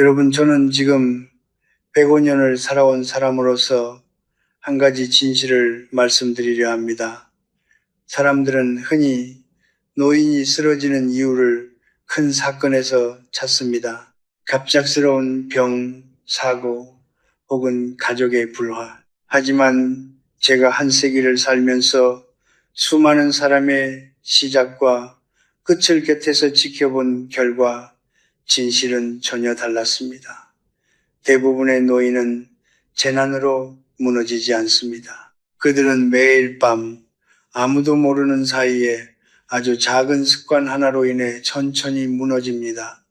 여러분, 저는 지금 105년을 살아온 사람으로서 한 가지 진실을 말씀드리려 합니다. 사람들은 흔히 노인이 쓰러지는 이유를 큰 사건에서 찾습니다. 갑작스러운 병, 사고, 혹은 가족의 불화. 하지만 제가 한 세기를 살면서 수많은 사람의 시작과 끝을 곁에서 지켜본 결과 진실은 전혀 달랐습니다. 대부분의 노인은 재난으로 무너지지 않습니다. 그들은 매일 밤 아무도 모르는 사이에 아주 작은 습관 하나로 인해 천천히 무너집니다.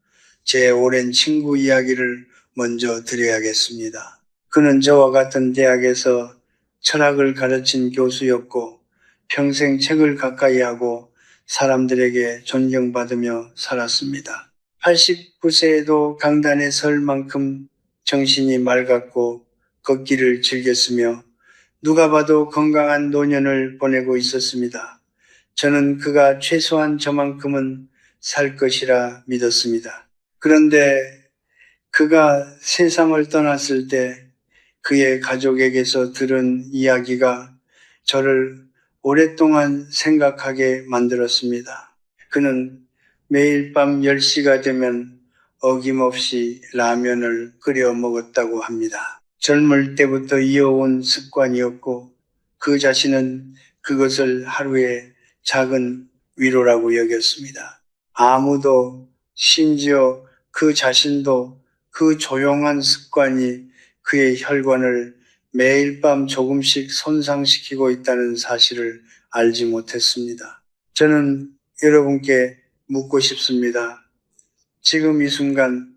제 오랜 친구 이야기를 먼저 드려야겠습니다. 그는 저와 같은 대학에서 철학을 가르친 교수였고 평생 책을 가까이 하고 사람들에게 존경받으며 살았습니다. 89세에도 강단에 설 만큼 정신이 맑았고 걷기를 즐겼으며 누가 봐도 건강한 노년을 보내고 있었습니다. 저는 그가 최소한 저만큼은 살 것이라 믿었습니다. 그런데 그가 세상을 떠났을 때 그의 가족에게서 들은 이야기가 저를 오랫동안 생각하게 만들었습니다. 그는 매일 밤 10시가 되면 어김없이 라면을 끓여 먹었다고 합니다. 젊을 때부터 이어온 습관이었고 그 자신은 그것을 하루의 작은 위로라고 여겼습니다. 아무도, 심지어 그 자신도 그 조용한 습관이 그의 혈관을 매일 밤 조금씩 손상시키고 있다는 사실을 알지 못했습니다. 저는 여러분께 묻고 싶습니다. 지금 이 순간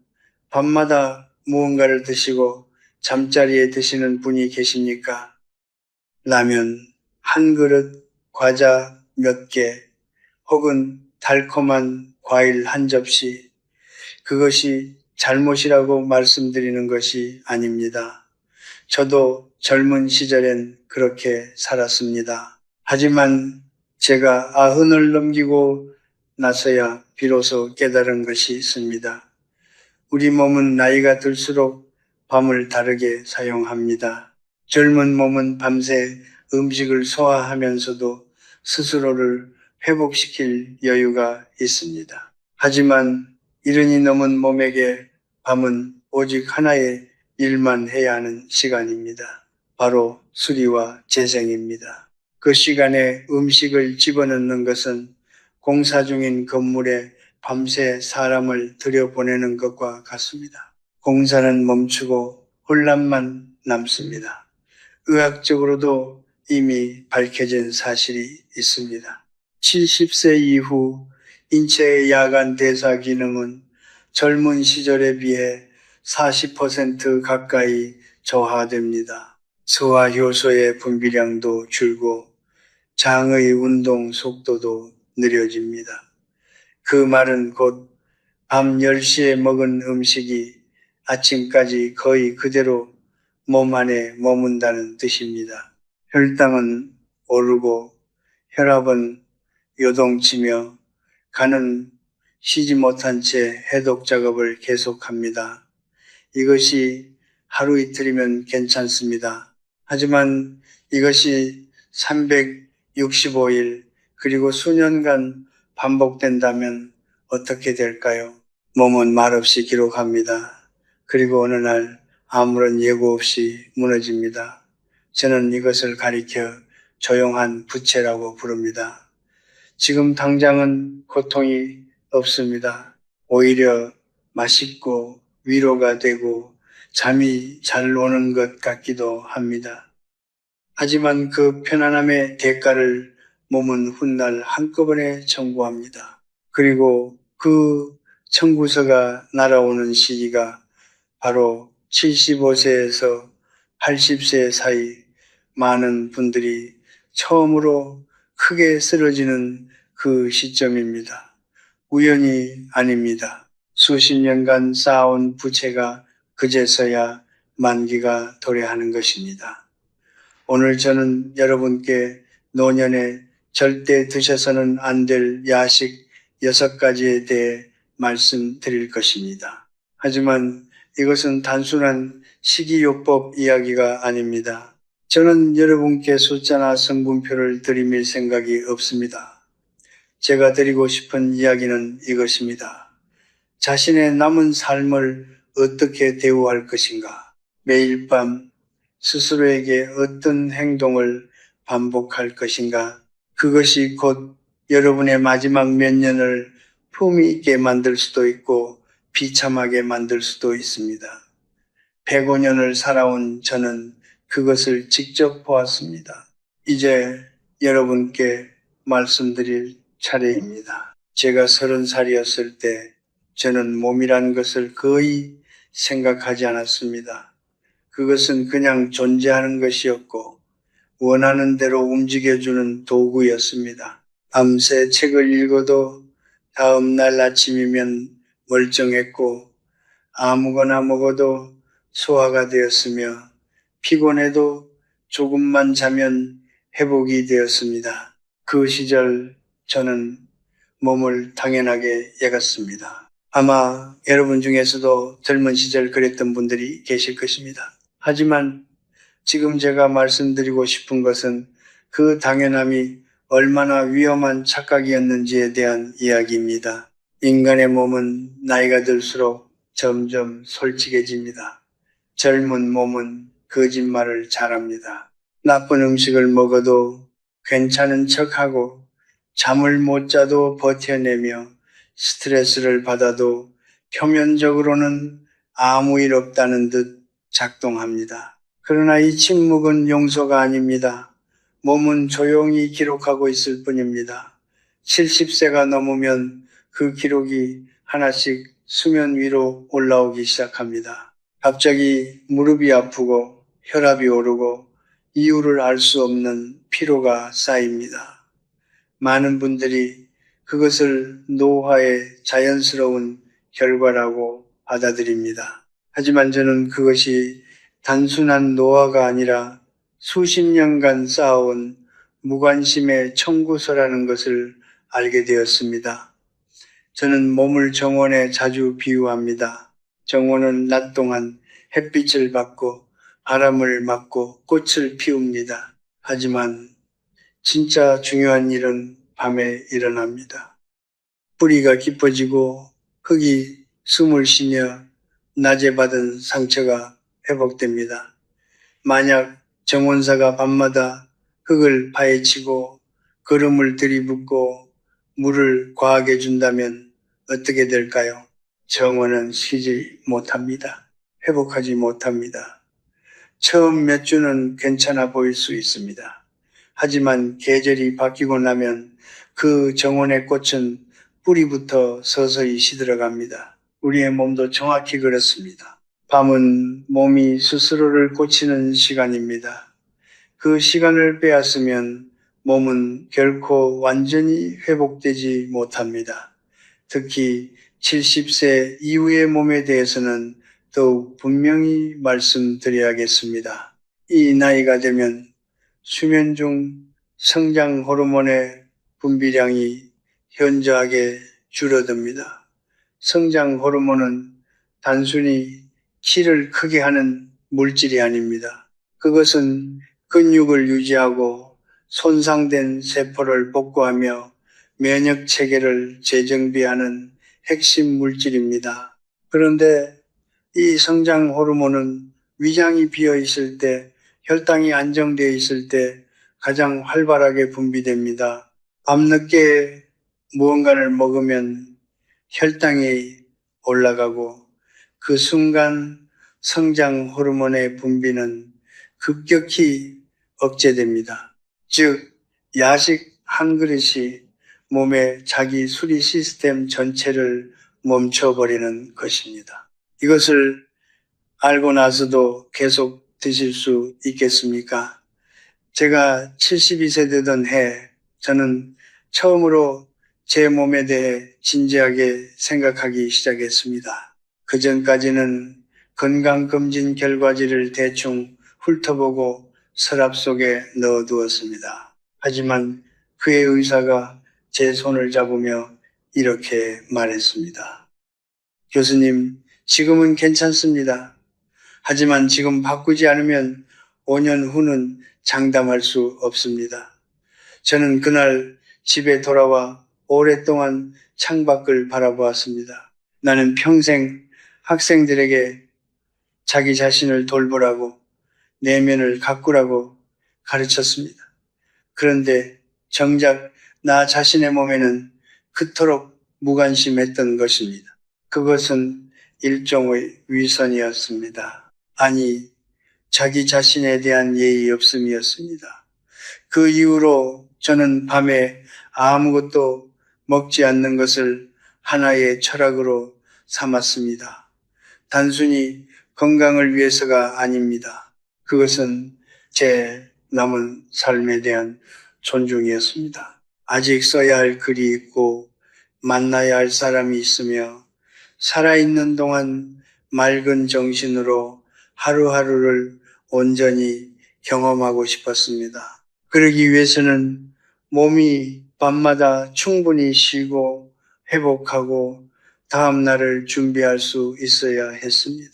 밤마다 무언가를 드시고 잠자리에 드시는 분이 계십니까? 라면 한 그릇, 과자 몇 개, 혹은 달콤한 과일 한 접시, 그것이 잘못이라고 말씀드리는 것이 아닙니다. 저도 젊은 시절엔 그렇게 살았습니다. 하지만 제가 90을 넘기고 나서야 비로소 깨달은 것이 있습니다. 우리 몸은 나이가 들수록 밤을 다르게 사용합니다. 젊은 몸은 밤새 음식을 소화하면서도 스스로를 회복시킬 여유가 있습니다. 하지만 이른이 넘은 몸에게 밤은 오직 하나의 일만 해야 하는 시간입니다. 바로 수리와 재생입니다. 그 시간에 음식을 집어넣는 것은 공사 중인 건물에 밤새 사람을 들여보내는 것과 같습니다. 공사는 멈추고 혼란만 남습니다. 의학적으로도 이미 밝혀진 사실이 있습니다. 70세 이후 인체의 야간 대사 기능은 젊은 시절에 비해 40% 가까이 저하됩니다. 소화효소의 분비량도 줄고 장의 운동 속도도 느려집니다. 그 말은 곧 밤 10시에 먹은 음식이 아침까지 거의 그대로 몸 안에 머문다는 뜻입니다. 혈당은 오르고 혈압은 요동치며 간은 쉬지 못한 채 해독 작업을 계속합니다. 이것이 하루 이틀이면 괜찮습니다. 하지만 이것이 365일 그리고 수년간 반복된다면 어떻게 될까요? 몸은 말없이 기록합니다. 그리고 어느 날 아무런 예고 없이 무너집니다. 저는 이것을 가리켜 조용한 부채라고 부릅니다. 지금 당장은 고통이 없습니다. 오히려 맛있고 위로가 되고 잠이 잘 오는 것 같기도 합니다. 하지만 그 편안함의 대가를 몸은 훗날 한꺼번에 청구합니다. 그리고 그 청구서가 날아오는 시기가 바로 75세에서 80세 사이 많은 분들이 처음으로 크게 쓰러지는 그 시점입니다. 우연이 아닙니다. 수십 년간 쌓아온 부채가 그제서야 만기가 도래하는 것입니다. 오늘 저는 여러분께 노년에 절대 드셔서는 안 될 야식 6가지에 대해 말씀드릴 것입니다. 하지만 이것은 단순한 식이요법 이야기가 아닙니다. 저는 여러분께 숫자나 성분표를 들이밀 생각이 없습니다. 제가 드리고 싶은 이야기는 이것입니다. 자신의 남은 삶을 어떻게 대우할 것인가? 매일 밤 스스로에게 어떤 행동을 반복할 것인가? 그것이 곧 여러분의 마지막 몇 년을 품위 있게 만들 수도 있고 비참하게 만들 수도 있습니다. 105년을 살아온 저는 그것을 직접 보았습니다. 이제 여러분께 말씀드릴 차례입니다. 제가 30살이었을 때 저는 몸이란 것을 거의 생각하지 않았습니다. 그것은 그냥 존재하는 것이었고 원하는 대로 움직여주는 도구였습니다. 밤새 책을 읽어도 다음 날 아침이면 멀쩡했고 아무거나 먹어도 소화가 되었으며 피곤해도 조금만 자면 회복이 되었습니다. 그 시절 저는 몸을 당연하게 여겼습니다. 아마 여러분 중에서도 젊은 시절 그랬던 분들이 계실 것입니다. 하지만 지금 제가 말씀드리고 싶은 것은 그 당연함이 얼마나 위험한 착각이었는지에 대한 이야기입니다. 인간의 몸은 나이가 들수록 점점 솔직해집니다. 젊은 몸은 거짓말을 잘합니다. 나쁜 음식을 먹어도 괜찮은 척하고 잠을 못 자도 버텨내며 스트레스를 받아도 표면적으로는 아무 일 없다는 듯 작동합니다. 그러나 이 침묵은 용서가 아닙니다. 몸은 조용히 기록하고 있을 뿐입니다. 70세가 넘으면 그 기록이 하나씩 수면 위로 올라오기 시작합니다. 갑자기 무릎이 아프고 혈압이 오르고 이유를 알 수 없는 피로가 쌓입니다. 많은 분들이 그것을 노화의 자연스러운 결과라고 받아들입니다. 하지만 저는 그것이 단순한 노화가 아니라 수십 년간 쌓아온 무관심의 청구서라는 것을 알게 되었습니다. 저는 몸을 정원에 자주 비유합니다. 정원은 낮 동안 햇빛을 받고 바람을 맞고 꽃을 피웁니다. 하지만 진짜 중요한 일은 밤에 일어납니다. 뿌리가 깊어지고 흙이 숨을 쉬며 낮에 받은 상처가 회복됩니다. 만약 정원사가 밤마다 흙을 파헤치고 거름을 들이붓고 물을 과하게 준다면 어떻게 될까요? 정원은 쉬지 못합니다. 회복하지 못합니다. 처음 몇 주는 괜찮아 보일 수 있습니다. 하지만 계절이 바뀌고 나면 그 정원의 꽃은 뿌리부터 서서히 시들어갑니다. 우리의 몸도 정확히 그렇습니다. 밤은 몸이 스스로를 고치는 시간입니다. 그 시간을 빼앗으면 몸은 결코 완전히 회복되지 못합니다. 특히 70세 이후의 몸에 대해서는 더욱 분명히 말씀드려야겠습니다. 이 나이가 되면 수면 중 성장 호르몬의 분비량이 현저하게 줄어듭니다. 성장 호르몬은 단순히 키를 크게 하는 물질이 아닙니다. 그것은 근육을 유지하고 손상된 세포를 복구하며 면역 체계를 재정비하는 핵심 물질입니다. 그런데 이 성장 호르몬은 위장이 비어 있을 때, 혈당이 안정되어 있을 때 가장 활발하게 분비됩니다. 밤늦게 무언가를 먹으면 혈당이 올라가고 그 순간 성장 호르몬의 분비는 급격히 억제됩니다. 즉, 야식 한 그릇이 몸의 자기 수리 시스템 전체를 멈춰버리는 것입니다. 이것을 알고 나서도 계속 드실 수 있겠습니까? 제가 72세 되던 해, 저는 처음으로 제 몸에 대해 진지하게 생각하기 시작했습니다. 그 전까지는 건강검진 결과지를 대충 훑어보고 서랍 속에 넣어두었습니다. 하지만 그의 의사가 제 손을 잡으며 이렇게 말했습니다. 교수님, 지금은 괜찮습니다. 하지만 지금 바꾸지 않으면 5년 후는 장담할 수 없습니다. 저는 그날 집에 돌아와 오랫동안 창밖을 바라보았습니다. 나는 평생 학생들에게 자기 자신을 돌보라고, 내면을 가꾸라고 가르쳤습니다. 그런데 정작 나 자신의 몸에는 그토록 무관심했던 것입니다. 그것은 일종의 위선이었습니다. 아니, 자기 자신에 대한 예의 없음이었습니다. 그 이후로 저는 밤에 아무것도 먹지 않는 것을 하나의 철학으로 삼았습니다. 단순히 건강을 위해서가 아닙니다. 그것은 제 남은 삶에 대한 존중이었습니다. 아직 써야 할 글이 있고 만나야 할 사람이 있으며 살아있는 동안 맑은 정신으로 하루하루를 온전히 경험하고 싶었습니다. 그러기 위해서는 몸이 밤마다 충분히 쉬고 회복하고 다음 날을 준비할 수 있어야 했습니다.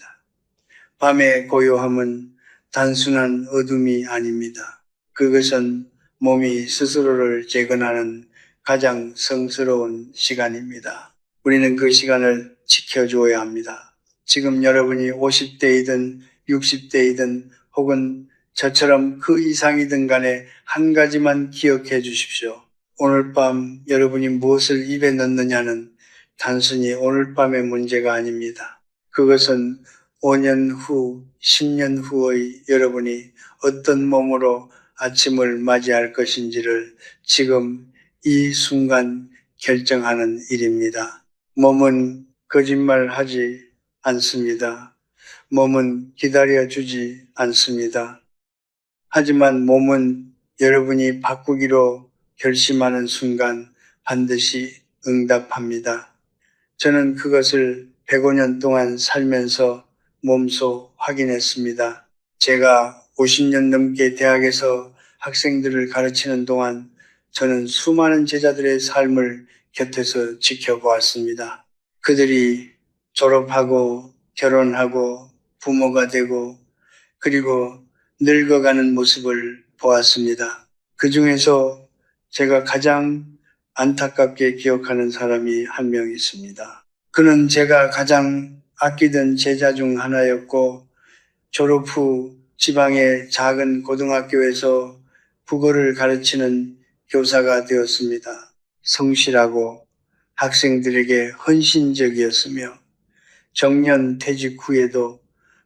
밤의 고요함은 단순한 어둠이 아닙니다. 그것은 몸이 스스로를 재건하는 가장 성스러운 시간입니다. 우리는 그 시간을 지켜줘야 합니다. 지금 여러분이 50대이든 60대이든 혹은 저처럼 그 이상이든 간에 한 가지만 기억해 주십시오. 오늘 밤 여러분이 무엇을 입에 넣느냐는 단순히 오늘 밤의 문제가 아닙니다. 그것은 5년 후, 10년 후의 여러분이 어떤 몸으로 아침을 맞이할 것인지를 지금 이 순간 결정하는 일입니다. 몸은 거짓말하지 않습니다. 몸은 기다려주지 않습니다. 하지만 몸은 여러분이 바꾸기로 결심하는 순간 반드시 응답합니다. 저는 그것을 105년 동안 살면서 몸소 확인했습니다. 제가 50년 넘게 대학에서 학생들을 가르치는 동안 저는 수많은 제자들의 삶을 곁에서 지켜보았습니다. 그들이 졸업하고 결혼하고 부모가 되고 그리고 늙어가는 모습을 보았습니다. 그 중에서 제가 가장 안타깝게 기억하는 사람이 한 명 있습니다. 그는 제가 가장 아끼던 제자 중 하나였고 졸업 후 지방의 작은 고등학교에서 국어를 가르치는 교사가 되었습니다. 성실하고 학생들에게 헌신적이었으며 정년 퇴직 후에도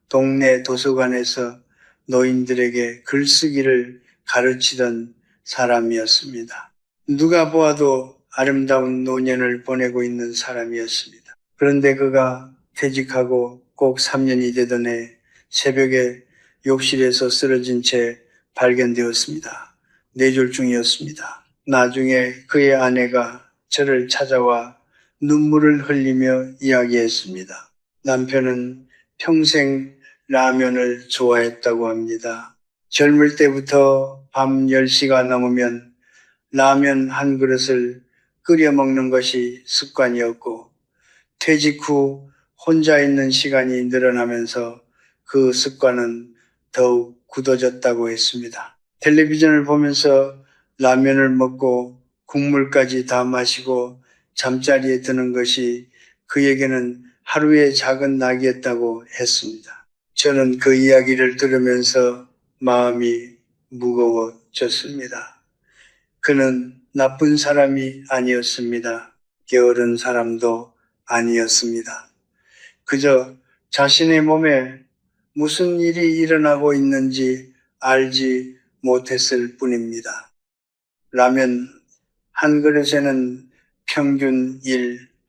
동네 도서관에서 노인들에게 글쓰기를 가르치던 사람이었습니다. 누가 보아도 아름다운 노년을 보내고 있는 사람이었습니다. 그런데 그가 퇴직하고 꼭 3년이 되던 해 새벽에 욕실에서 쓰러진 채 발견되었습니다. 뇌졸중이었습니다. 나중에 그의 아내가 저를 찾아와 눈물을 흘리며 이야기했습니다. 남편은 평생 라면을 좋아했다고 합니다. 젊을 때부터 밤 10시가 넘으면 라면 한 그릇을 끓여 먹는 것이 습관이었고 퇴직 후 혼자 있는 시간이 늘어나면서 그 습관은 더욱 굳어졌다고 했습니다. 텔레비전을 보면서 라면을 먹고 국물까지 다 마시고 잠자리에 드는 것이 그에게는 하루의 작은 낙이었다고 했습니다. 저는 그 이야기를 들으면서 마음이 무거워졌습니다. 그는 나쁜 사람이 아니었습니다. 게으른 사람도 아니었습니다. 그저 자신의 몸에 무슨 일이 일어나고 있는지 알지 못했을 뿐입니다. 라면 한 그릇에는 평균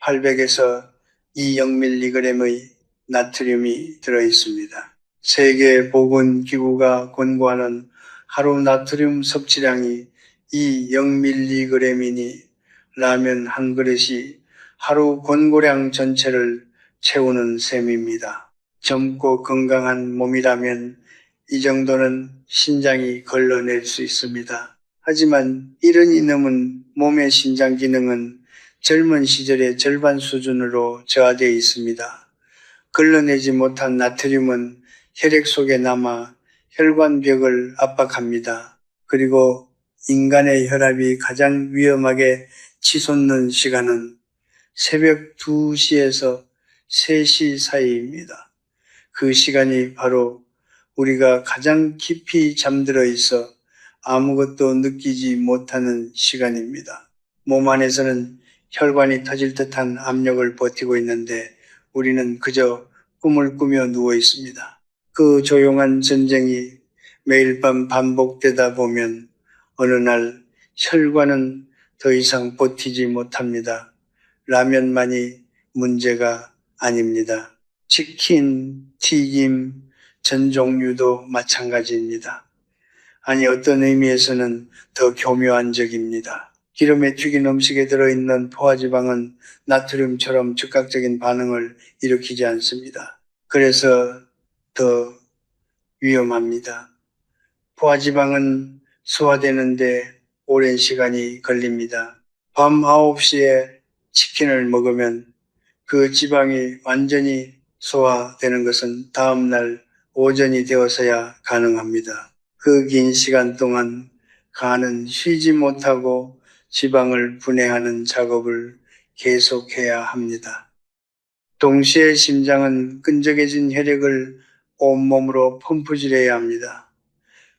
800에서 200mg의 나트륨이 들어있습니다. 세계보건기구가 권고하는 하루 나트륨 섭취량이 200mg이니 라면 한 그릇이 하루 권고량 전체를 채우는 셈입니다. 젊고 건강한 몸이라면 이 정도는 신장이 걸러낼 수 있습니다. 하지만 70이 넘은 몸의 신장 기능은 젊은 시절의 절반 수준으로 저하되어 있습니다. 걸러내지 못한 나트륨은 혈액 속에 남아 혈관벽을 압박합니다. 그리고 인간의 혈압이 가장 위험하게 치솟는 시간은 새벽 2시에서 3시 사이입니다. 그 시간이 바로 우리가 가장 깊이 잠들어 있어 아무것도 느끼지 못하는 시간입니다. 몸 안에서는 혈관이 터질 듯한 압력을 버티고 있는데 우리는 그저 꿈을 꾸며 누워 있습니다. 그 조용한 전쟁이 매일 밤 반복되다 보면 어느 날 혈관은 더 이상 버티지 못합니다. 라면만이 문제가 아닙니다. 치킨, 튀김, 전 종류도 마찬가지입니다. 아니, 어떤 의미에서는 더 교묘한 적입니다. 기름에 튀긴 음식에 들어있는 포화지방은 나트륨처럼 즉각적인 반응을 일으키지 않습니다. 그래서 더 위험합니다. 포화지방은 소화되는데 오랜 시간이 걸립니다. 밤 9시에 치킨을 먹으면 그 지방이 완전히 소화되는 것은 다음날 오전이 되어서야 가능합니다. 그 긴 시간 동안 간은 쉬지 못하고 지방을 분해하는 작업을 계속해야 합니다. 동시에 심장은 끈적해진 혈액을 온몸으로 펌프질해야 합니다.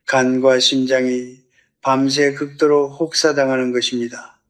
간과 심장이 밤새 극도로 혹사당하는 것입니다.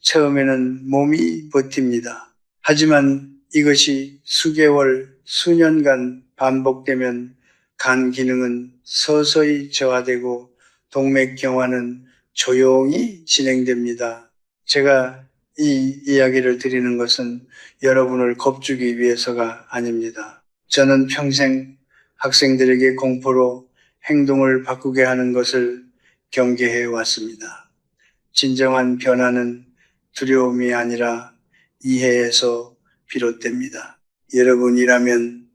처음에는 몸이 버팁니다. 하지만 이것이 수개월, 수년간 반복되면 간 기능은 서서히 저하되고 동맥경화는 조용히 진행됩니다. 제가 이 이야기를 드리는 것은 여러분을 겁주기 위해서가 아닙니다. 저는 평생 학생들에게 공포로 행동을 바꾸게 하는 것을 경계해 왔습니다. 진정한 변화는 두려움이 아니라 이해에서 비롯됩니다. 여러분이라면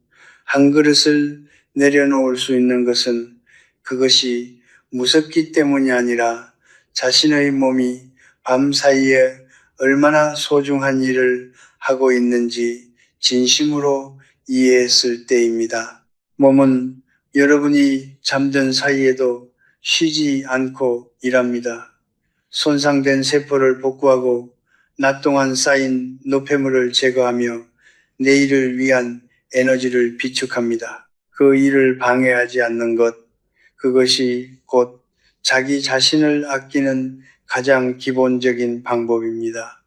한 그릇을 내려놓을 수 있는 것은 그것이 무섭기 때문이 아니라 자신의 몸이 밤 사이에 얼마나 소중한 일을 하고 있는지 진심으로 이해했을 때입니다. 몸은 여러분이 잠든 사이에도 쉬지 않고 일합니다. 손상된 세포를 복구하고 낮 동안 쌓인 노폐물을 제거하며 내일을 위한 에너지를 비축합니다. 그 일을 방해하지 않는 것, 그것이 곧 자기 자신을 아끼는 가장 기본적인 방법입니다.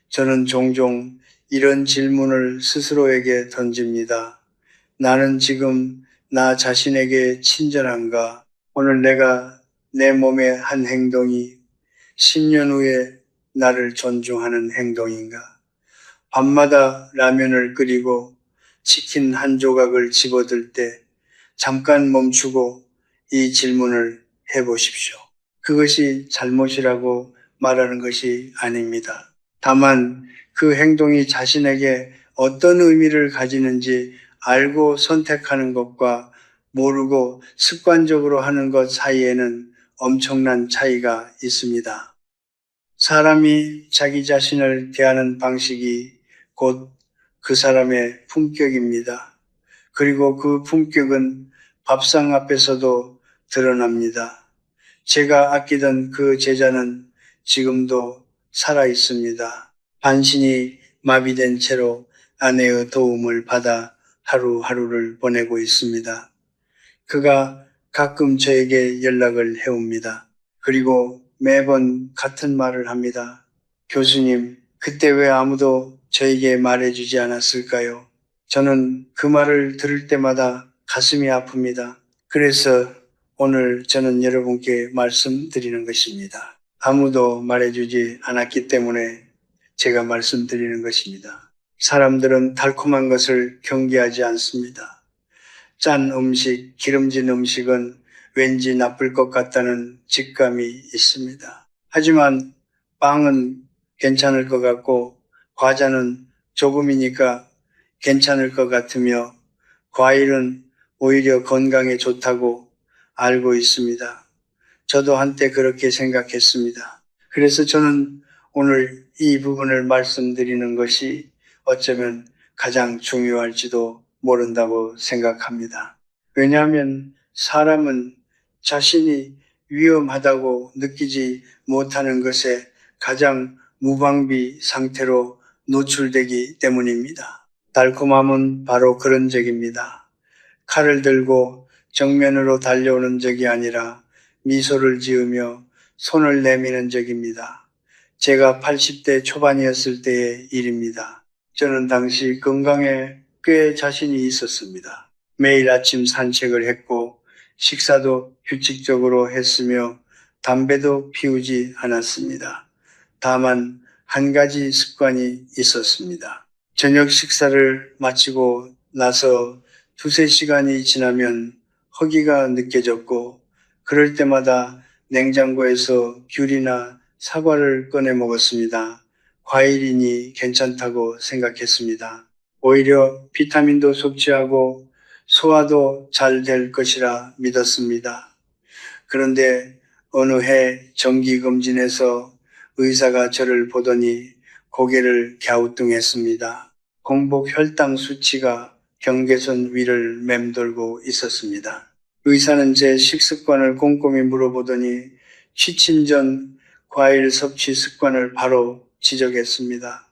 저는 종종 이런 질문을 스스로에게 던집니다. 나는 지금 나 자신에게 친절한가? 오늘 내가 내 몸의 한 행동이 10년 후에 나를 존중하는 행동인가? 밤마다 라면을 끓이고 치킨 한 조각을 집어들 때 잠깐 멈추고 이 질문을 해보십시오. 그것이 잘못이라고 말하는 것이 아닙니다. 다만 그 행동이 자신에게 어떤 의미를 가지는지 알고 선택하는 것과 모르고 습관적으로 하는 것 사이에는 엄청난 차이가 있습니다. 사람이 자기 자신을 대하는 방식이 곧 그 사람의 품격입니다. 그리고 그 품격은 밥상 앞에서도 드러납니다. 제가 아끼던 그 제자는 지금도 살아 있습니다. 반신이 마비된 채로 아내의 도움을 받아 하루하루를 보내고 있습니다. 그가 가끔 저에게 연락을 해옵니다. 그리고 매번 같은 말을 합니다. 교수님, 그때 왜 아무도 저에게 말해주지 않았을까요? 저는 그 말을 들을 때마다 가슴이 아픕니다. 그래서 오늘 저는 여러분께 말씀드리는 것입니다. 아무도 말해주지 않았기 때문에 제가 말씀드리는 것입니다. 사람들은 달콤한 것을 경계하지 않습니다. 짠 음식, 기름진 음식은 왠지 나쁠 것 같다는 직감이 있습니다. 하지만 빵은 괜찮을 것 같고 과자는 조금이니까 괜찮을 것 같으며 과일은 오히려 건강에 좋다고 알고 있습니다. 저도 한때 그렇게 생각했습니다. 그래서 저는 오늘 이 부분을 말씀드리는 것이 어쩌면 가장 중요할지도 모른다고 생각합니다. 왜냐하면 사람은 자신이 위험하다고 느끼지 못하는 것에 가장 무방비 상태로 노출되기 때문입니다. 달콤함은 바로 그런 적입니다. 칼을 들고 정면으로 달려오는 적이 아니라 미소를 지으며 손을 내미는 적입니다. 제가 80대 초반이었을 때의 일입니다. 저는 당시 건강에 꽤 자신이 있었습니다. 매일 아침 산책을 했고 식사도 규칙적으로 했으며 담배도 피우지 않았습니다. 다만 한 가지 습관이 있었습니다. 저녁 식사를 마치고 나서 두세 시간이 지나면 허기가 느껴졌고 그럴 때마다 냉장고에서 귤이나 사과를 꺼내 먹었습니다. 과일이니 괜찮다고 생각했습니다. 오히려 비타민도 섭취하고 소화도 잘 될 것이라 믿었습니다. 그런데 어느 해 정기검진에서 의사가 저를 보더니 고개를 갸우뚱했습니다. 공복 혈당 수치가 경계선 위를 맴돌고 있었습니다. 의사는 제 식습관을 꼼꼼히 물어보더니 취침 전 과일 섭취 습관을 바로 지적했습니다.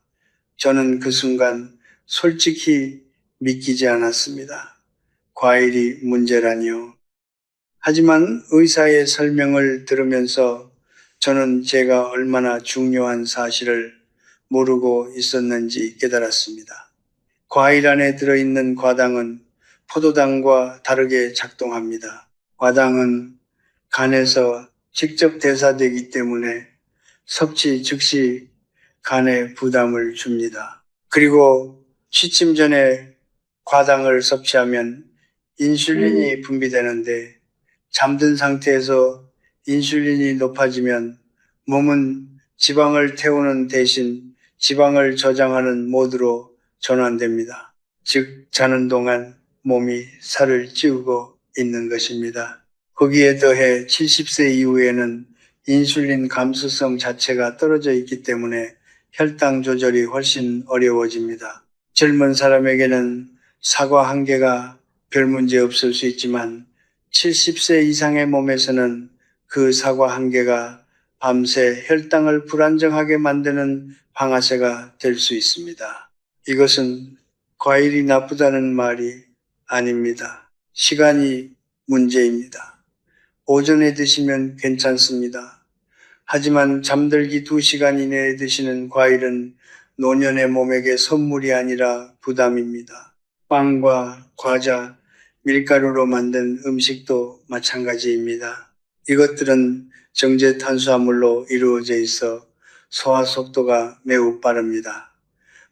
저는 그 순간 솔직히 믿기지 않았습니다. 과일이 문제라니요. 하지만 의사의 설명을 들으면서 저는 제가 얼마나 중요한 사실을 모르고 있었는지 깨달았습니다. 과일 안에 들어있는 과당은 포도당과 다르게 작동합니다. 과당은 간에서 직접 대사되기 때문에 섭취 즉시 간에 부담을 줍니다. 그리고 취침 전에 과당을 섭취하면 인슐린이 분비되는데 잠든 상태에서 인슐린이 높아지면 몸은 지방을 태우는 대신 지방을 저장하는 모드로 전환됩니다. 즉 자는 동안 몸이 살을 찌우고 있는 것입니다. 거기에 더해 70세 이후에는 인슐린 감수성 자체가 떨어져 있기 때문에 혈당 조절이 훨씬 어려워집니다. 젊은 사람에게는 사과 한 개가 별 문제 없을 수 있지만 70세 이상의 몸에서는 그 사과 한 개가 밤새 혈당을 불안정하게 만드는 방아쇠가 될 수 있습니다. 이것은 과일이 나쁘다는 말이 아닙니다. 시간이 문제입니다. 오전에 드시면 괜찮습니다. 하지만 잠들기 2시간 이내에 드시는 과일은 노년의 몸에게 선물이 아니라 부담입니다. 빵과 과자, 밀가루로 만든 음식도 마찬가지입니다. 이것들은 정제 탄수화물로 이루어져 있어 소화 속도가 매우 빠릅니다.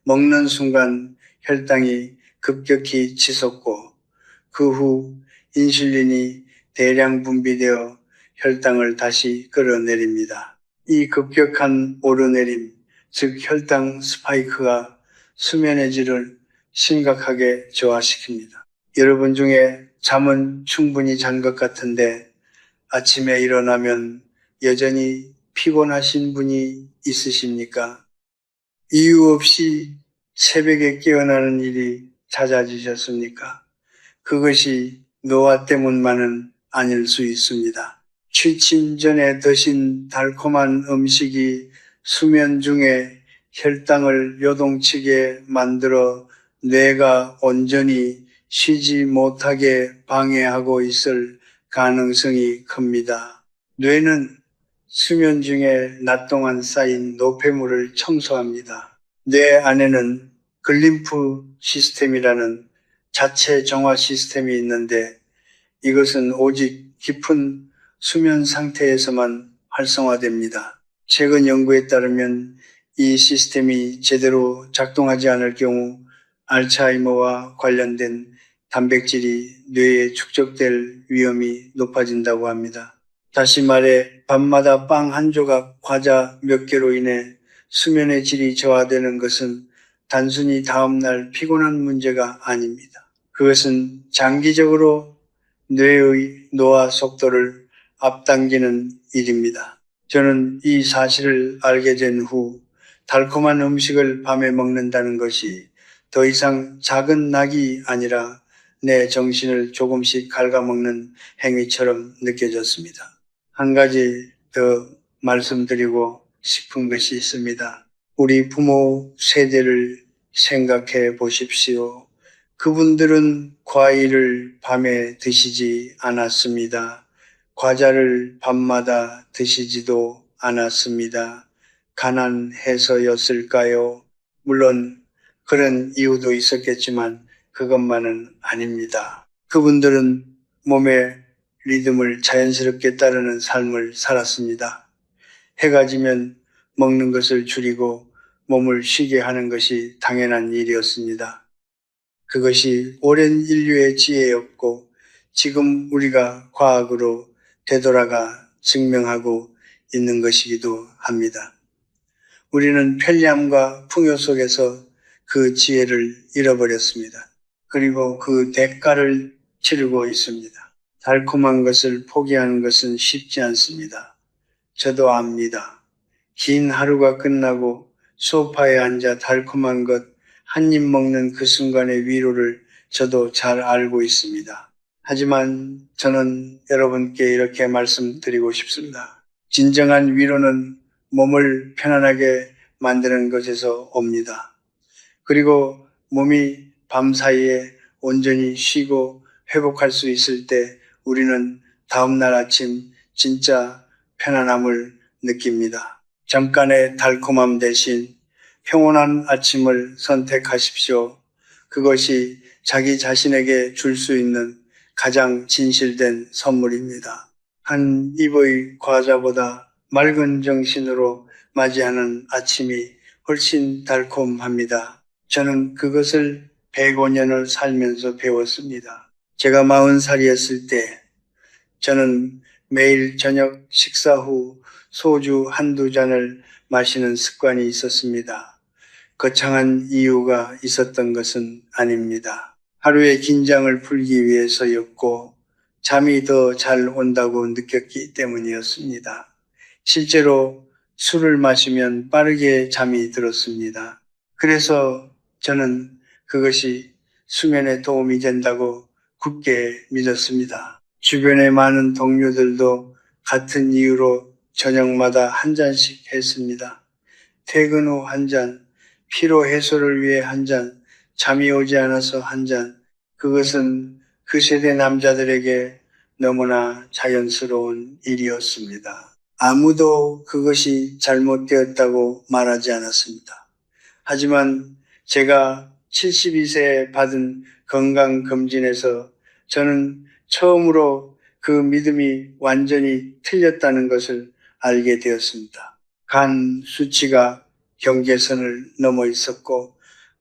먹는 순간 혈당이 급격히 치솟고 그 후 인슐린이 대량 분비되어 혈당을 다시 끌어내립니다. 이 급격한 오르내림, 즉 혈당 스파이크가 수면의 질을 심각하게 저하시킵니다. 여러분 중에 잠은 충분히 잔 것 같은데 아침에 일어나면 여전히 피곤하신 분이 있으십니까? 이유 없이 새벽에 깨어나는 일이 잦아지셨습니까? 그것이 노화 때문만은 아닐 수 있습니다. 취침 전에 드신 달콤한 음식이 수면 중에 혈당을 요동치게 만들어 뇌가 온전히 쉬지 못하게 방해하고 있을 가능성이 큽니다. 뇌는 수면 중에 낮 동안 쌓인 노폐물을 청소합니다. 뇌 안에는 글림프 시스템이라는 자체 정화 시스템이 있는데 이것은 오직 깊은 수면 상태에서만 활성화됩니다. 최근 연구에 따르면 이 시스템이 제대로 작동하지 않을 경우 알츠하이머와 관련된 단백질이 뇌에 축적될 위험이 높아진다고 합니다. 다시 말해 밤마다 빵 한 조각, 과자 몇 개로 인해 수면의 질이 저하되는 것은 단순히 다음날 피곤한 문제가 아닙니다. 그것은 장기적으로 뇌의 노화 속도를 앞당기는 일입니다. 저는 이 사실을 알게 된 후 달콤한 음식을 밤에 먹는다는 것이 더 이상 작은 낙이 아니라 내 정신을 조금씩 갉아먹는 행위처럼 느껴졌습니다. 한 가지 더 말씀드리고 싶은 것이 있습니다. 우리 부모 세대를 생각해 보십시오. 그분들은 과일을 밤에 드시지 않았습니다. 과자를 밤마다 드시지도 않았습니다. 가난해서였을까요? 물론 그런 이유도 있었겠지만 그것만은 아닙니다. 그분들은 몸의 리듬을 자연스럽게 따르는 삶을 살았습니다. 해가 지면 먹는 것을 줄이고 몸을 쉬게 하는 것이 당연한 일이었습니다. 그것이 오랜 인류의 지혜였고 지금 우리가 과학으로 되돌아가 증명하고 있는 것이기도 합니다. 우리는 편리함과 풍요 속에서 그 지혜를 잃어버렸습니다. 그리고 그 대가를 치르고 있습니다. 달콤한 것을 포기하는 것은 쉽지 않습니다. 저도 압니다. 긴 하루가 끝나고 소파에 앉아 달콤한 것 한 입 먹는 그 순간의 위로를 저도 잘 알고 있습니다. 하지만 저는 여러분께 이렇게 말씀드리고 싶습니다. 진정한 위로는 몸을 편안하게 만드는 것에서 옵니다. 그리고 몸이 밤사이에 온전히 쉬고 회복할 수 있을 때 우리는 다음날 아침 진짜 편안함을 느낍니다. 잠깐의 달콤함 대신 평온한 아침을 선택하십시오. 그것이 자기 자신에게 줄 수 있는 가장 진실된 선물입니다. 한 입의 과자보다 맑은 정신으로 맞이하는 아침이 훨씬 달콤합니다. 저는 그것을 105년을 살면서 배웠습니다. 제가 40살이었을 때 저는 매일 저녁 식사 후 소주 한두 잔을 마시는 습관이 있었습니다. 거창한 이유가 있었던 것은 아닙니다. 하루의 긴장을 풀기 위해서였고 잠이 더 잘 온다고 느꼈기 때문이었습니다. 실제로 술을 마시면 빠르게 잠이 들었습니다. 그래서 저는 그것이 수면에 도움이 된다고 굳게 믿었습니다. 주변의 많은 동료들도 같은 이유로 저녁마다 한 잔씩 했습니다. 퇴근 후 한 잔, 피로 해소를 위해 한 잔, 잠이 오지 않아서 한 잔, 그것은 그 세대 남자들에게 너무나 자연스러운 일이었습니다. 아무도 그것이 잘못되었다고 말하지 않았습니다. 하지만 제가 72세에 받은 건강검진에서 저는 처음으로 그 믿음이 완전히 틀렸다는 것을 알게 되었습니다. 간 수치가 경계선을 넘어 있었고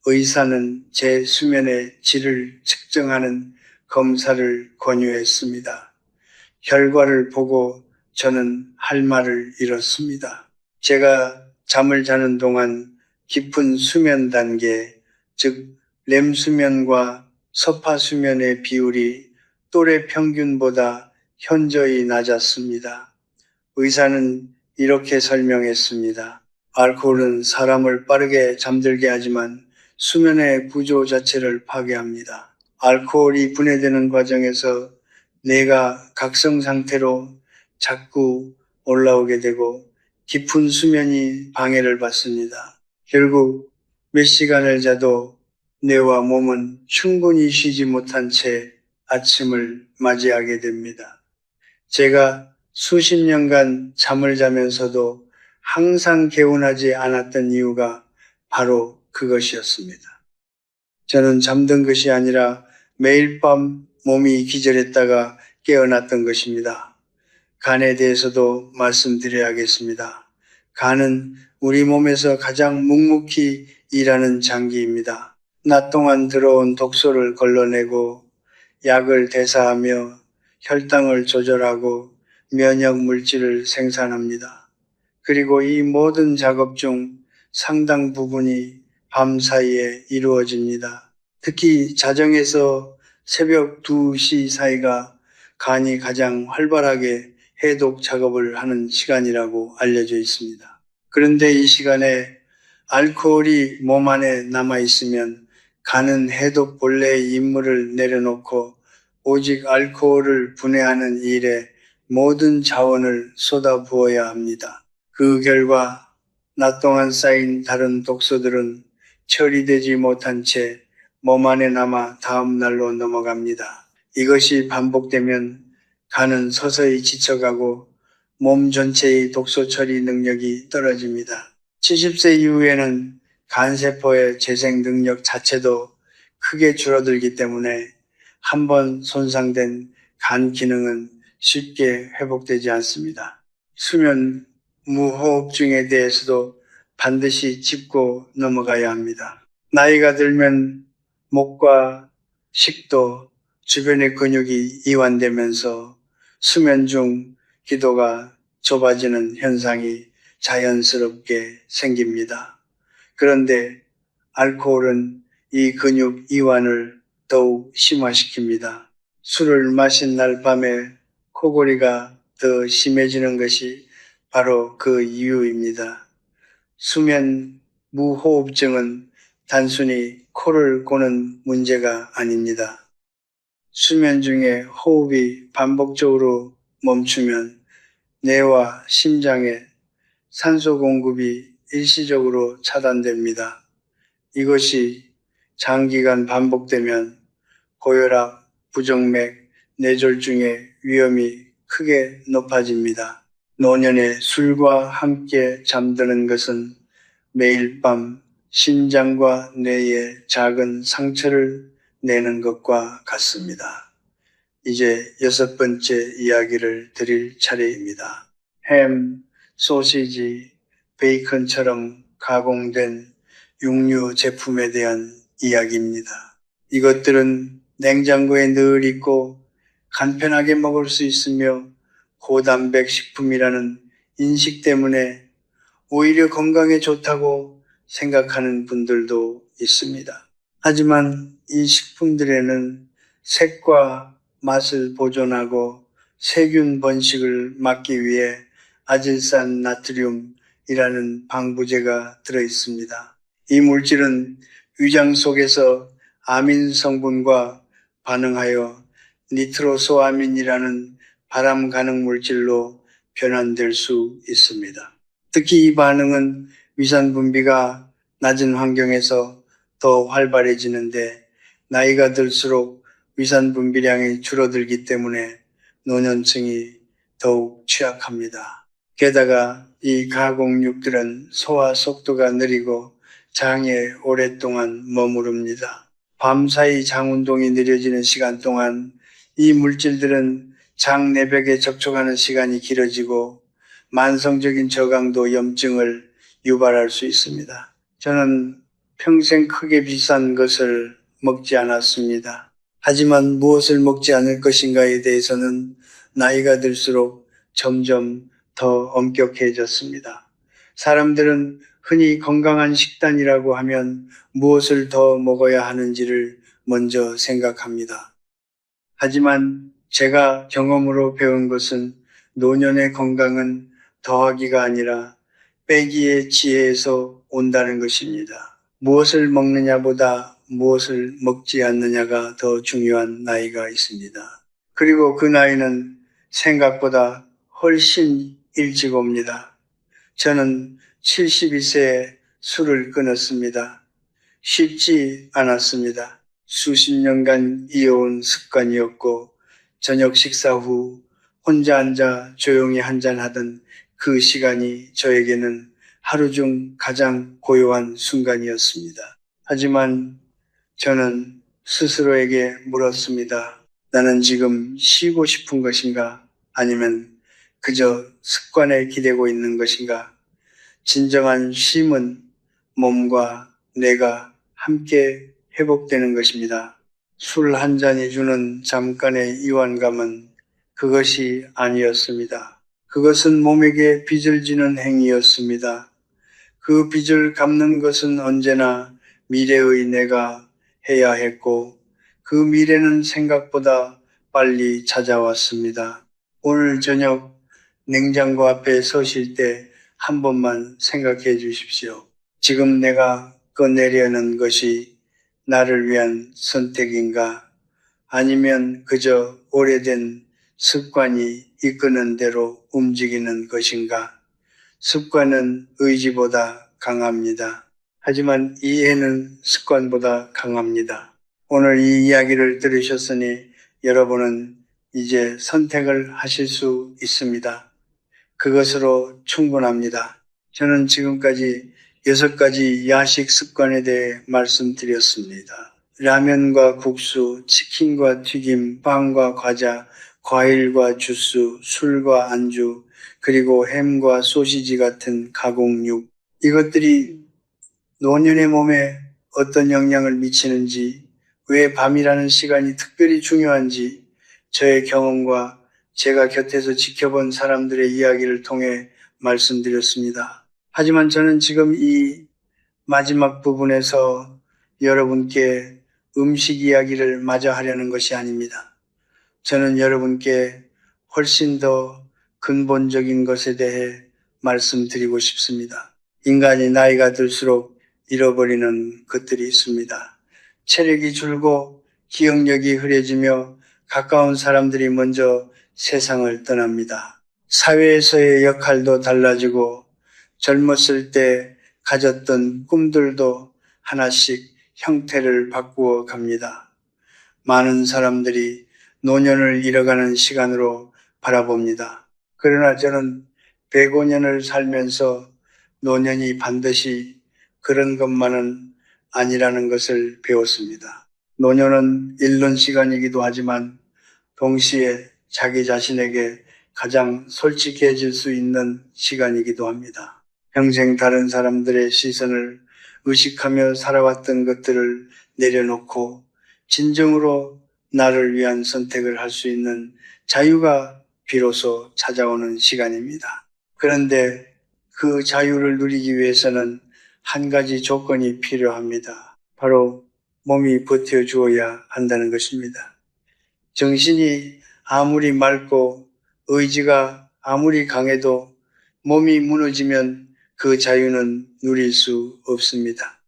의사는 제 수면의 질을 측정하는 검사를 권유했습니다. 결과를 보고 저는 할 말을 잃었습니다. 제가 잠을 자는 동안 깊은 수면 단계, 즉 렘수면과 서파수면의 비율이 또래 평균보다 현저히 낮았습니다. 의사는 이렇게 설명했습니다. 알코올은 사람을 빠르게 잠들게 하지만 수면의 구조 자체를 파괴합니다. 알코올이 분해되는 과정에서 뇌가 각성 상태로 자꾸 올라오게 되고 깊은 수면이 방해를 받습니다. 결국 몇 시간을 자도 뇌와 몸은 충분히 쉬지 못한 채 아침을 맞이하게 됩니다. 제가 수십 년간 잠을 자면서도 항상 개운하지 않았던 이유가 바로 그것이었습니다. 저는 잠든 것이 아니라 매일 밤 몸이 기절했다가 깨어났던 것입니다. 간에 대해서도 말씀드려야겠습니다. 간은 우리 몸에서 가장 묵묵히 일하는 장기입니다. 낮 동안 들어온 독소를 걸러내고 약을 대사하며 혈당을 조절하고 면역 물질을 생산합니다. 그리고 이 모든 작업 중 상당 부분이 밤 사이에 이루어집니다. 특히 자정에서 새벽 2시 사이가 간이 가장 활발하게 해독 작업을 하는 시간이라고 알려져 있습니다. 그런데 이 시간에 알코올이 몸 안에 남아 있으면 간은 해독 본래의 임무를 내려놓고 오직 알코올을 분해하는 일에 모든 자원을 쏟아부어야 합니다. 그 결과 낮 동안 쌓인 다른 독소들은 처리되지 못한 채 몸 안에 남아 다음 날로 넘어갑니다. 이것이 반복되면 간은 서서히 지쳐가고 몸 전체의 독소 처리 능력이 떨어집니다. 70세 이후에는 간세포의 재생 능력 자체도 크게 줄어들기 때문에 한번 손상된 간 기능은 쉽게 회복되지 않습니다. 수면 무호흡증에 대해서도 반드시 짚고 넘어가야 합니다. 나이가 들면 목과 식도, 주변의 근육이 이완되면서 수면 중 기도가 좁아지는 현상이 자연스럽게 생깁니다. 그런데 알코올은 이 근육 이완을 더욱 심화시킵니다. 술을 마신 날 밤에 코골이가 더 심해지는 것이 바로 그 이유입니다. 수면 무호흡증은 단순히 코를 고는 문제가 아닙니다. 수면 중에 호흡이 반복적으로 멈추면 뇌와 심장에 산소 공급이 일시적으로 차단됩니다. 이것이 장기간 반복되면 고혈압, 부정맥, 뇌졸중의 위험이 크게 높아집니다. 노년에 술과 함께 잠드는 것은 매일 밤 심장과 뇌에 작은 상처를 내는 것과 같습니다. 이제 6번째 이야기를 드릴 차례입니다. 햄, 소시지, 베이컨처럼 가공된 육류 제품에 대한 이야기입니다. 이것들은 냉장고에 늘 있고 간편하게 먹을 수 있으며 고단백 식품이라는 인식 때문에 오히려 건강에 좋다고 생각하는 분들도 있습니다. 하지만 이 식품들에는 색과 맛을 보존하고 세균 번식을 막기 위해 아질산 나트륨이라는 방부제가 들어있습니다. 이 물질은 위장 속에서 아민 성분과 반응하여 니트로소아민이라는 발암 가능 물질로 변환될 수 있습니다. 특히 이 반응은 위산 분비가 낮은 환경에서 더 활발해지는데 나이가 들수록 위산 분비량이 줄어들기 때문에 노년층이 더욱 취약합니다. 게다가 이 가공육들은 소화 속도가 느리고 장에 오랫동안 머무릅니다. 밤사이 장 운동이 느려지는 시간 동안 이 물질들은 장 내벽에 접촉하는 시간이 길어지고 만성적인 저강도 염증을 유발할 수 있습니다. 저는 평생 크게 비싼 것을 먹지 않았습니다. 하지만 무엇을 먹지 않을 것인가에 대해서는 나이가 들수록 점점 더 엄격해졌습니다. 사람들은 흔히 건강한 식단이라고 하면 무엇을 더 먹어야 하는지를 먼저 생각합니다. 하지만 제가 경험으로 배운 것은 노년의 건강은 더하기가 아니라 빼기의 지혜에서 온다는 것입니다. 무엇을 먹느냐보다 무엇을 먹지 않느냐가 더 중요한 나이가 있습니다. 그리고 그 나이는 생각보다 훨씬 일찍 옵니다. 저는 72세에 술을 끊었습니다. 쉽지 않았습니다. 수십 년간 이어온 습관이었고 저녁 식사 후 혼자 앉아 조용히 한잔하던 그 시간이 저에게는 하루 중 가장 고요한 순간이었습니다. 하지만 저는 스스로에게 물었습니다. 나는 지금 쉬고 싶은 것인가? 아니면 그저 습관에 기대고 있는 것인가? 진정한 쉼은 몸과 뇌가 함께 회복되는 것입니다. 술 한 잔이 주는 잠깐의 이완감은 그것이 아니었습니다. 그것은 몸에게 빚을 지는 행위였습니다. 그 빚을 갚는 것은 언제나 미래의 내가 해야 했고 그 미래는 생각보다 빨리 찾아왔습니다. 오늘 저녁 냉장고 앞에 서실 때 한 번만 생각해 주십시오. 지금 내가 꺼내려는 것이 나를 위한 선택인가? 아니면 그저 오래된 습관이 이끄는 대로 움직이는 것인가? 습관은 의지보다 강합니다. 하지만 이해는 습관보다 강합니다. 오늘 이 이야기를 들으셨으니 여러분은 이제 선택을 하실 수 있습니다. 그것으로 충분합니다. 저는 지금까지 6가지 야식 습관에 대해 말씀드렸습니다. 라면과 국수, 치킨과 튀김, 빵과 과자, 과일과 주스, 술과 안주, 그리고 햄과 소시지 같은 가공육. 이것들이 노년의 몸에 어떤 영향을 미치는지, 왜 밤이라는 시간이 특별히 중요한지 저의 경험과 제가 곁에서 지켜본 사람들의 이야기를 통해 말씀드렸습니다. 하지만 저는 지금 이 마지막 부분에서 여러분께 음식 이야기를 마저 하려는 것이 아닙니다. 저는 여러분께 훨씬 더 근본적인 것에 대해 말씀드리고 싶습니다. 인간이 나이가 들수록 잃어버리는 것들이 있습니다. 체력이 줄고 기억력이 흐려지며 가까운 사람들이 먼저 세상을 떠납니다. 사회에서의 역할도 달라지고 젊었을 때 가졌던 꿈들도 하나씩 형태를 바꾸어 갑니다. 많은 사람들이 노년을 잃어가는 시간으로 바라봅니다. 그러나 저는 105년을 살면서 노년이 반드시 그런 것만은 아니라는 것을 배웠습니다. 노년은 잃는 시간이기도 하지만 동시에 자기 자신에게 가장 솔직해질 수 있는 시간이기도 합니다. 평생 다른 사람들의 시선을 의식하며 살아왔던 것들을 내려놓고 진정으로 나를 위한 선택을 할 수 있는 자유가 비로소 찾아오는 시간입니다. 그런데 그 자유를 누리기 위해서는 한 가지 조건이 필요합니다. 바로 몸이 버텨주어야 한다는 것입니다. 정신이 아무리 맑고 의지가 아무리 강해도 몸이 무너지면 그 자유는 누릴 수 없습니다.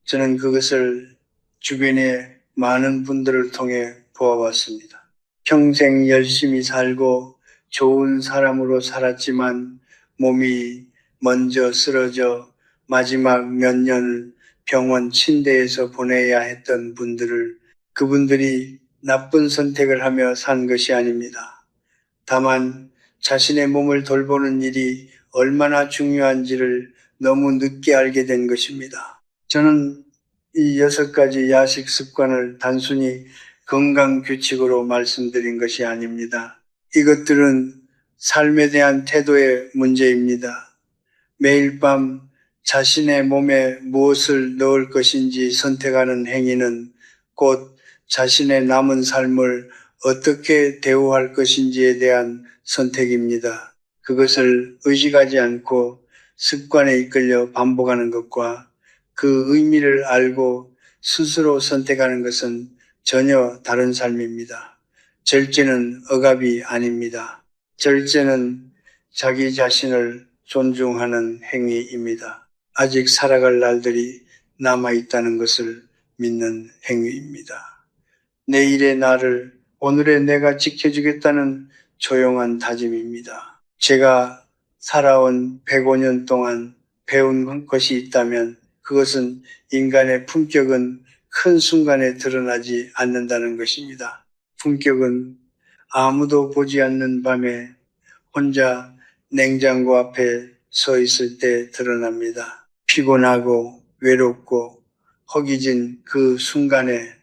저는 그것을 주변의 많은 분들을 통해 보아왔습니다. 평생 열심히 살고 좋은 사람으로 살았지만 몸이 먼저 쓰러져 마지막 몇 년을 병원 침대에서 보내야 했던 그분들이 나쁜 선택을 하며 산 것이 아닙니다. 다만 자신의 몸을 돌보는 일이 얼마나 중요한지를 너무 늦게 알게 된 것입니다. 저는 이 6가지 야식 습관을 단순히 건강 규칙으로 말씀드린 것이 아닙니다. 이것들은 삶에 대한 태도의 문제입니다. 매일 밤 자신의 몸에 무엇을 넣을 것인지 선택하는 행위는 곧 자신의 남은 삶을 어떻게 대우할 것인지에 대한 선택입니다. 그것을 의식하지 않고 습관에 이끌려 반복하는 것과 그 의미를 알고 스스로 선택하는 것은 전혀 다른 삶입니다. 절제는 억압이 아닙니다. 절제는 자기 자신을 존중하는 행위입니다. 아직 살아갈 날들이 남아있다는 것을 믿는 행위입니다. 내일의 나를 오늘의 내가 지켜주겠다는 조용한 다짐입니다. 제가 살아온 105년 동안 배운 것이 있다면 그것은 인간의 품격은 큰 순간에 드러나지 않는다는 것입니다. 품격은 아무도 보지 않는 밤에 혼자 냉장고 앞에 서 있을 때 드러납니다. 피곤하고 외롭고 허기진 그 순간에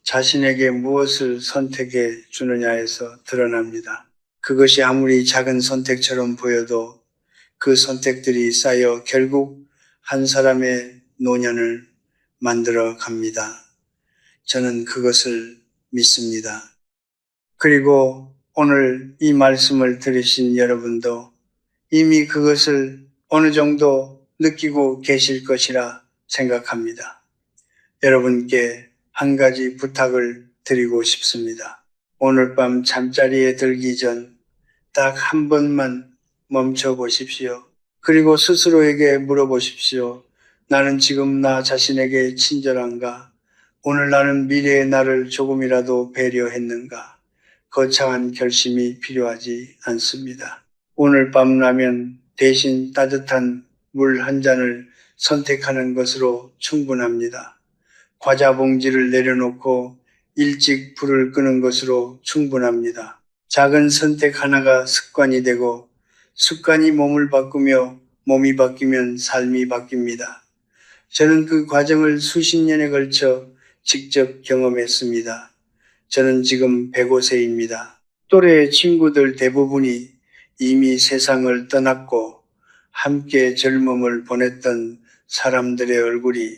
자신에게 무엇을 선택해 주느냐에서 드러납니다. 그것이 아무리 작은 선택처럼 보여도 그 선택들이 쌓여 결국 한 사람의 노년을 만들어 갑니다. 저는 그것을 믿습니다. 그리고 오늘 이 말씀을 들으신 여러분도 이미 그것을 어느 정도 느끼고 계실 것이라 생각합니다. 여러분께 한 가지 부탁을 드리고 싶습니다. 오늘 밤 잠자리에 들기 전 딱 한 번만 멈춰 보십시오. 그리고 스스로에게 물어보십시오. 나는 지금 나 자신에게 친절한가? 오늘 나는 미래의 나를 조금이라도 배려했는가? 거창한 결심이 필요하지 않습니다. 오늘 밤 라면 대신 따뜻한 물 한 잔을 선택하는 것으로 충분합니다. 과자 봉지를 내려놓고 일찍 불을 끄는 것으로 충분합니다. 작은 선택 하나가 습관이 되고 습관이 몸을 바꾸며 몸이 바뀌면 삶이 바뀝니다. 저는 그 과정을 수십 년에 걸쳐 직접 경험했습니다. 저는 지금 105세입니다. 또래 친구들 대부분이 이미 세상을 떠났고 함께 젊음을 보냈던 사람들의 얼굴이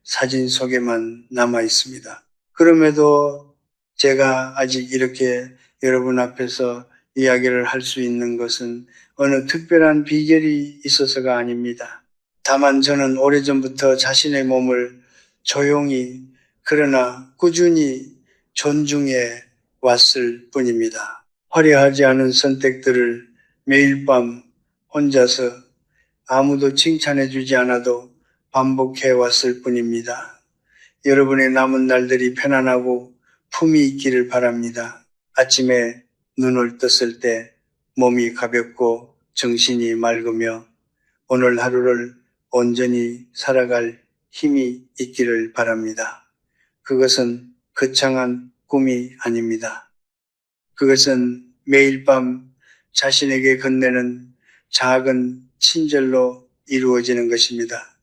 사진 속에만 남아 있습니다. 그럼에도 제가 아직 이렇게 여러분 앞에서 이야기를 할 수 있는 것은 어느 특별한 비결이 있어서가 아닙니다. 다만 저는 오래전부터 자신의 몸을 조용히 그러나 꾸준히 존중해 왔을 뿐입니다. 화려하지 않은 선택들을 매일 밤 혼자서 아무도 칭찬해 주지 않아도 반복해 왔을 뿐입니다. 여러분의 남은 날들이 편안하고 품이 있기를 바랍니다. 아침에 눈을 떴을 때 몸이 가볍고 정신이 맑으며 오늘 하루를 온전히 살아갈 힘이 있기를 바랍니다. 그것은 거창한 꿈이 아닙니다. 그것은 매일 밤 자신에게 건네는 작은 친절로 이루어지는 것입니다.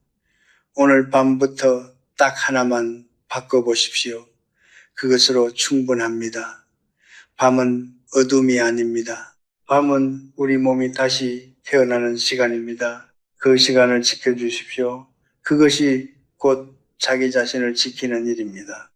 오늘 밤부터 딱 하나만 바꿔보십시오. 그것으로 충분합니다. 밤은 어둠이 아닙니다. 밤은 우리 몸이 다시 태어나는 시간입니다. 그 시간을 지켜주십시오. 그것이 곧 자기 자신을 지키는 일입니다.